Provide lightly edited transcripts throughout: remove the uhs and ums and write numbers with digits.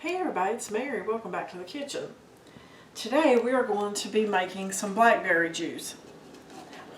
Hey everybody, it's Mary. Welcome back to the kitchen. Today we are going to be making some blackberry juice.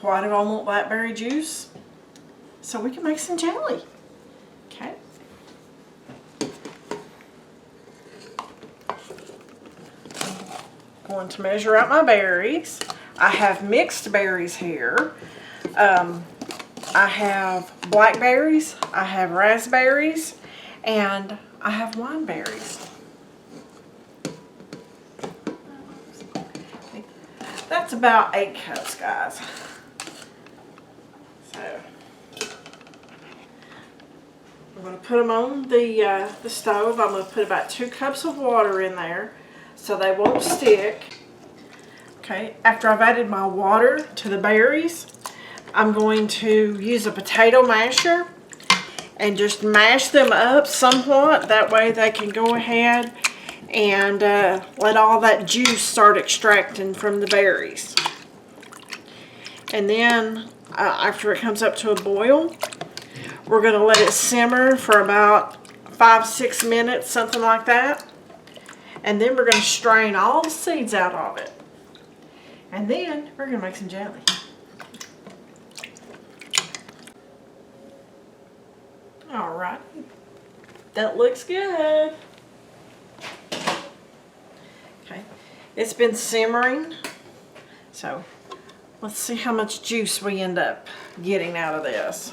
Why do I want blackberry juice? So we can make some jelly. Okay. I'm going to measure out my berries. I have mixed berries here. I have blackberries, I have raspberries, and I have wineberries. That's about 8 cups, guys. So I'm going to put them on the stove. I'm going to put about 2 cups of water in there so they won't stick. Okay, after I've added my water to the berries, I'm going to use a potato masher and just mash them up somewhat. That way they can go ahead and let all that juice start extracting from the berries. And then after it comes up to a boil, we're going to let it simmer for about 5-6 minutes, something like that. And then we're going to strain all the seeds out of it. And then we're going to make some jelly. Alright, that looks good. Okay, it's been simmering, so let's see how much juice we end up getting out of this.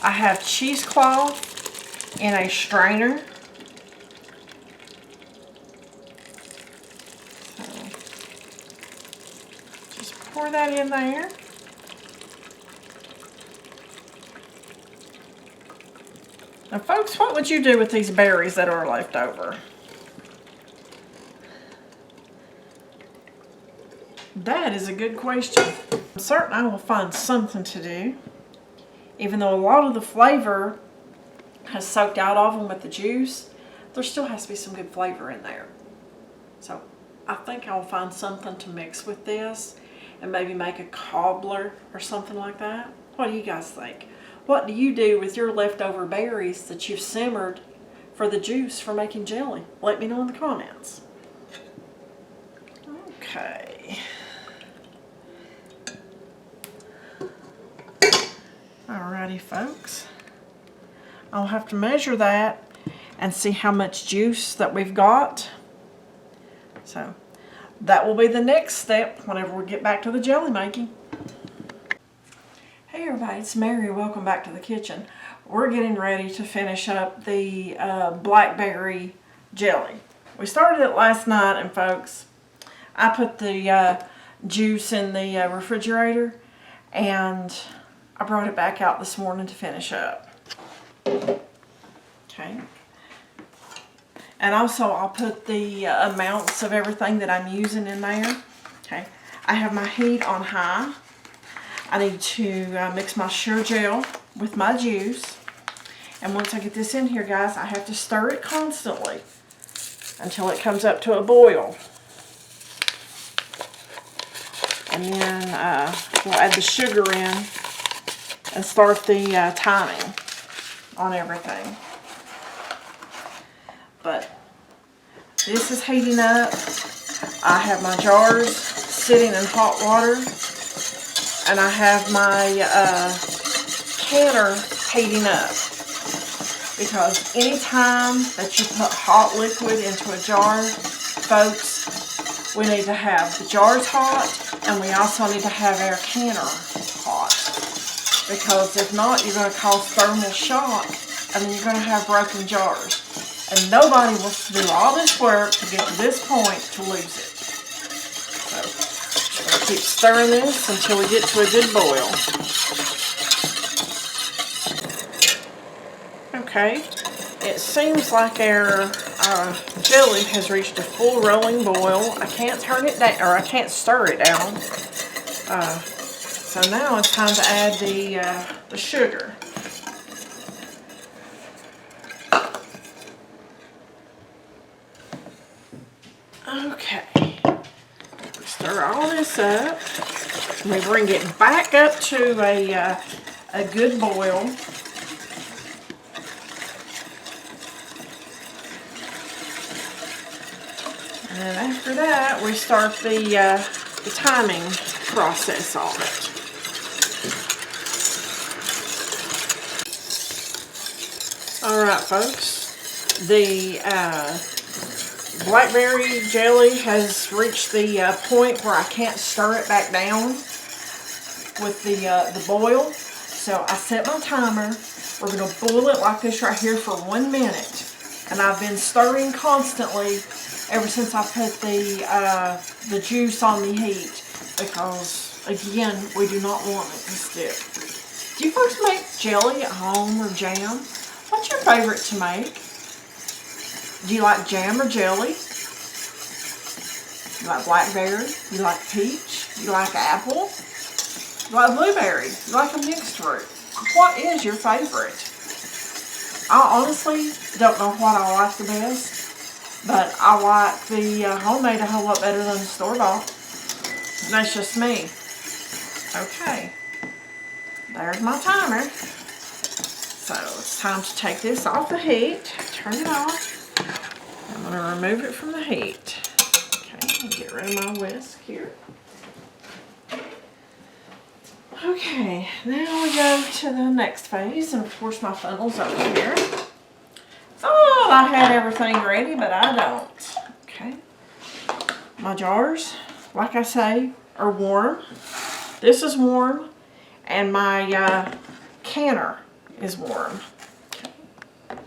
I have cheesecloth in a strainer. So just pour that in there. Now folks, what would you do with these berries that are left over? That is a good question. I'm certain I will find something to do. Even though a lot of the flavor has soaked out of them with the juice, there still has to be some good flavor in there. So I think I'll find something to mix with this and maybe make a cobbler or something like that. What do you guys think? What do you do with your leftover berries that you've simmered for the juice for making jelly? Let me know in the comments. Okay. Alrighty, folks. I'll have to measure that and see how much juice that we've got. So that will be the next step whenever we get back to the jelly making. Hey everybody, it's Mary. Welcome back to the kitchen. We're getting ready to finish up the blackberry jelly. We started it last night, and folks, I put the juice in the refrigerator, and I brought it back out this morning to finish up. Okay. And also I'll put the amounts of everything that I'm using in there. Okay. I have my heat on high. I need to mix my sugar gel with my juice. And once I get this in here, guys, I have to stir it constantly until it comes up to a boil. And then we'll add the sugar in and start the timing on everything. But this is heating up. I have my jars sitting in hot water. And I have my canner heating up, because anytime that you put hot liquid into a jar, folks, we need to have the jars hot, and we also need to have our canner hot, because if not, you're going to cause thermal shock, and then you're going to have broken jars. And nobody wants to do all this work to get to this point to lose it. So, keep stirring this until we get to a good boil. Okay, it seems like our jelly has reached a full rolling boil. I can't turn it down, or I can't stir it down. So now it's time to add the sugar. Okay. Stir all this up. And we bring it back up to a good boil. And after that, we start the timing process of it. Alright folks, the blackberry jelly has reached the point where I can't stir it back down with the boil. So I set my timer. We're going to boil it like this right here for 1 minute. And I've been stirring constantly ever since I put the juice on the heat, because again, we do not want it to stick. Do you first make jelly at home or jam? What's your favorite to make? Do you like jam or jelly? You like blackberry? You like peach? You like apple? You like blueberry? You like a mixed fruit? What is your favorite? I honestly don't know what I like the best, but I like the homemade a whole lot better than the store-bought. That's just me. Okay, there's my timer. So it's time to take this off the heat, turn it off. I'm going to remove it from the heat. Okay, and get rid of my whisk here. Okay, now we go to the next phase, and of course my funnel's over here. Thought I had everything ready, but I don't. Okay, my jars, like I say, are warm. This is warm, and my canner is warm. Okay.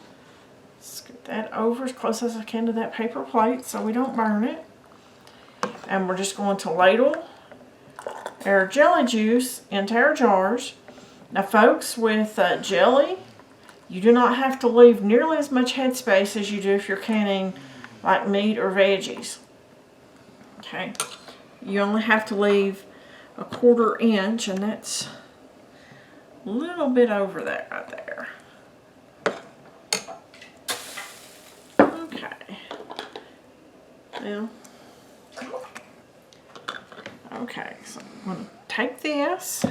Scoot that over as close as I can to that paper plate so we don't burn it. And we're just going to ladle our jelly juice into our jars. Now folks, with jelly, you do not have to leave nearly as much headspace as you do if you're canning like meat or veggies. Okay, you only have to leave a 1/4 inch, and that's a little bit over that right there. Okay, now, okay, so I'm going to take this,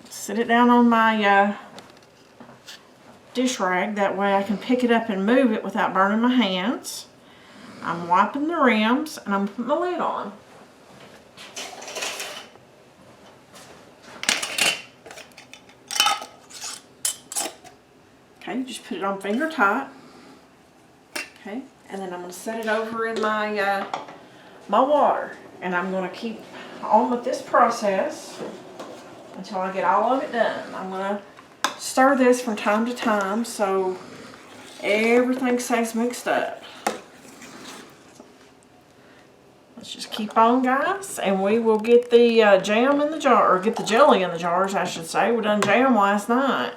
sit it down on my dish rag, that way I can pick it up and move it without burning my hands. I'm wiping the rims, and I'm putting my lid on. Okay, just put it on finger tight. Okay, and then I'm going to set it over in my my water, and I'm going to keep on with this process until I get all of it done. I'm going to stir this from time to time so everything stays mixed up. Let's just keep on, guys, and we will get the jam in the jar, or get the jelly in the jars, I should say. We done jam last night.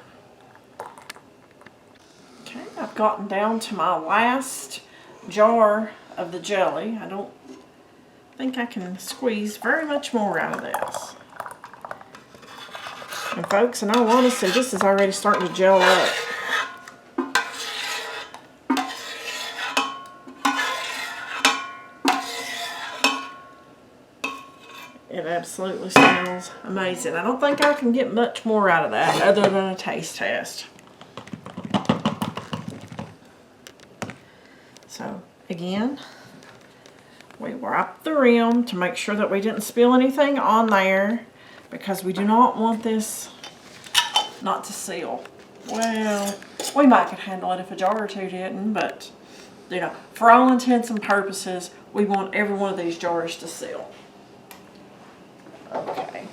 Okay, I've gotten down to my last jar of the jelly. I don't think I can squeeze very much more out of this. And folks, in all honesty, this is already starting to gel up. It absolutely smells amazing. I don't think I can get much more out of that other than a taste test. So, again, we wipe the rim to make sure that we didn't spill anything on there, because we do not want this not to seal. Well, we might could handle it if a jar or two didn't, but, you know, for all intents and purposes, we want every one of these jars to seal. Okay.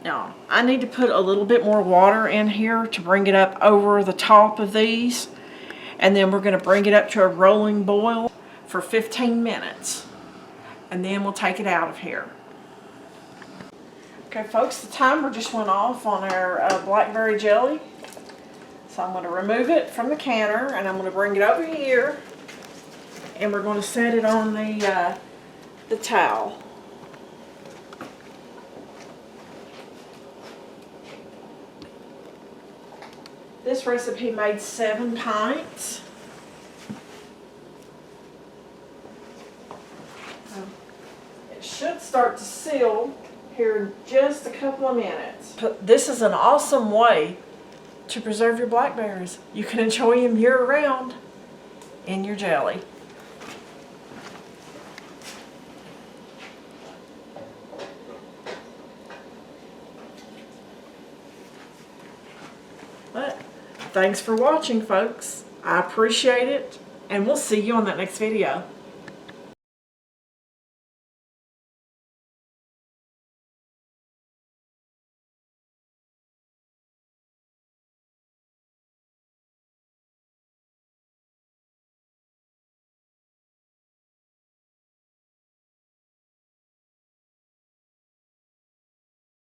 Now, I need to put a little bit more water in here to bring it up over the top of these, and then we're going to bring it up to a rolling boil for 15 minutes, and then we'll take it out of here. Okay folks, the timer just went off on our blackberry jelly, so I'm going to remove it from the canner, and I'm going to bring it over here, and we're going to set it on the towel. This recipe made 7 pints. It should start to seal here in just a couple of minutes. This is an awesome way to preserve your blackberries. You can enjoy them year-round in your jelly. Thanks for watching, folks. I appreciate it, and we'll see you on that next video.